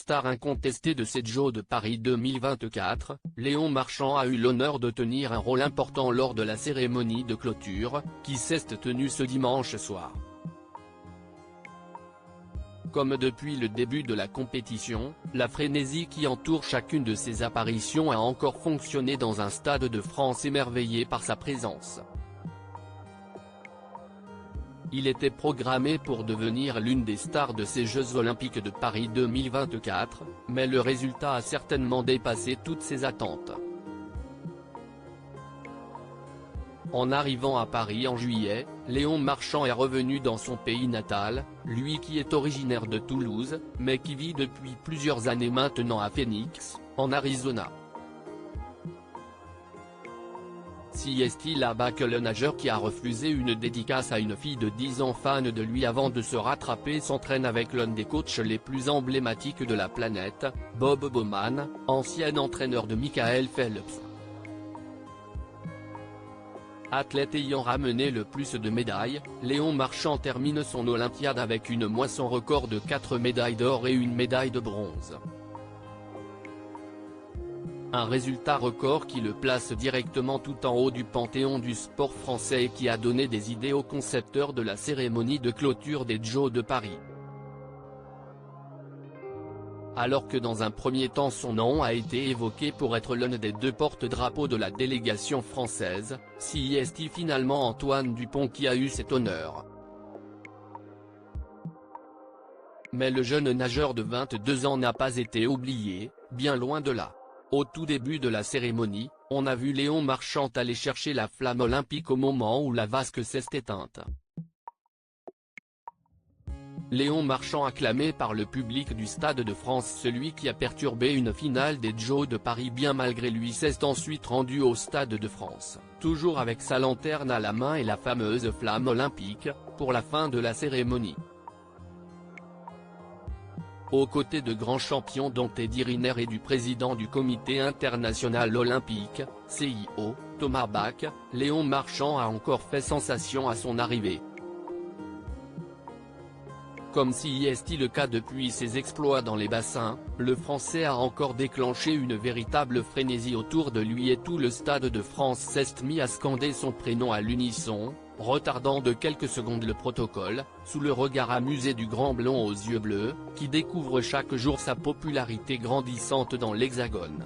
star incontestée de ces Jeux de Paris 2024, Léon Marchand a eu l'honneur de tenir un rôle important lors de la cérémonie de clôture, qui s'est tenue ce dimanche soir. Comme depuis le début de la compétition, la frénésie qui entoure chacune de ses apparitions a encore fonctionné dans un stade de France émerveillé par sa présence. Il était programmé pour devenir l'une des stars de ces Jeux Olympiques de Paris 2024, mais le résultat a certainement dépassé toutes ses attentes. En arrivant à Paris en juillet, Léon Marchand est revenu dans son pays natal, lui qui est originaire de Toulouse, mais qui vit depuis plusieurs années maintenant à Phoenix, en Arizona. Si est-il là-bas que le nageur qui a refusé une dédicace à une fille de 10 ans fan de lui avant de se rattraper s'entraîne avec l'un des coachs les plus emblématiques de la planète, Bob Bowman, ancien entraîneur de Michael Phelps. Athlète ayant ramené le plus de médailles, Léon Marchand termine son Olympiade avec une moisson record de 4 médailles d'or et une médaille de bronze. Un résultat record qui le place directement tout en haut du panthéon du sport français et qui a donné des idées aux concepteurs de la cérémonie de clôture des Jeux de Paris. Alors que dans un premier temps son nom a été évoqué pour être l'un des 2 porte-drapeaux de la délégation française, c'est finalement Antoine Dupont qui a eu cet honneur. Mais le jeune nageur de 22 ans n'a pas été oublié, bien loin de là. Au tout début de la cérémonie, on a vu Léon Marchand aller chercher la flamme olympique au moment où la vasque s'est éteinte. Léon Marchand acclamé par le public du Stade de France, celui qui a perturbé une finale des Jeux de Paris bien malgré lui, s'est ensuite rendu au Stade de France, toujours avec sa lanterne à la main et la fameuse flamme olympique, pour la fin de la cérémonie. Aux côtés de grands champions dont Teddy Riner et du président du Comité international olympique, CIO, Thomas Bach, Léon Marchand a encore fait sensation à son arrivée. Comme si est le cas depuis ses exploits dans les bassins, le Français a encore déclenché une véritable frénésie autour de lui et tout le Stade de France s'est mis à scander son prénom à l'unisson, retardant de quelques secondes le protocole, sous le regard amusé du grand blond aux yeux bleus, qui découvre chaque jour sa popularité grandissante dans l'Hexagone.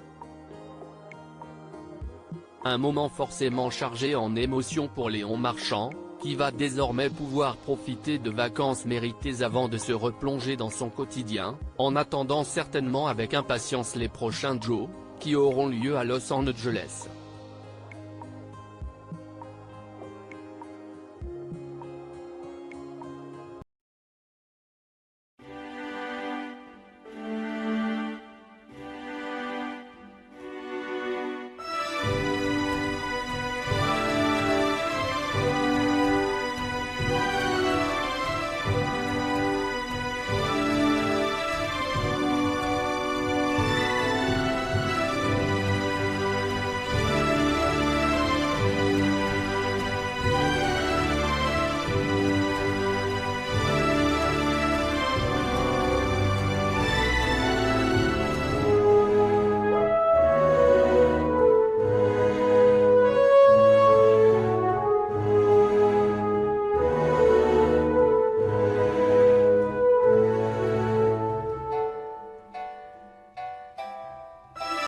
Un moment forcément chargé en émotions pour Léon Marchand, qui va désormais pouvoir profiter de vacances méritées avant de se replonger dans son quotidien, en attendant certainement avec impatience les prochains Jeux, qui auront lieu à Los Angeles.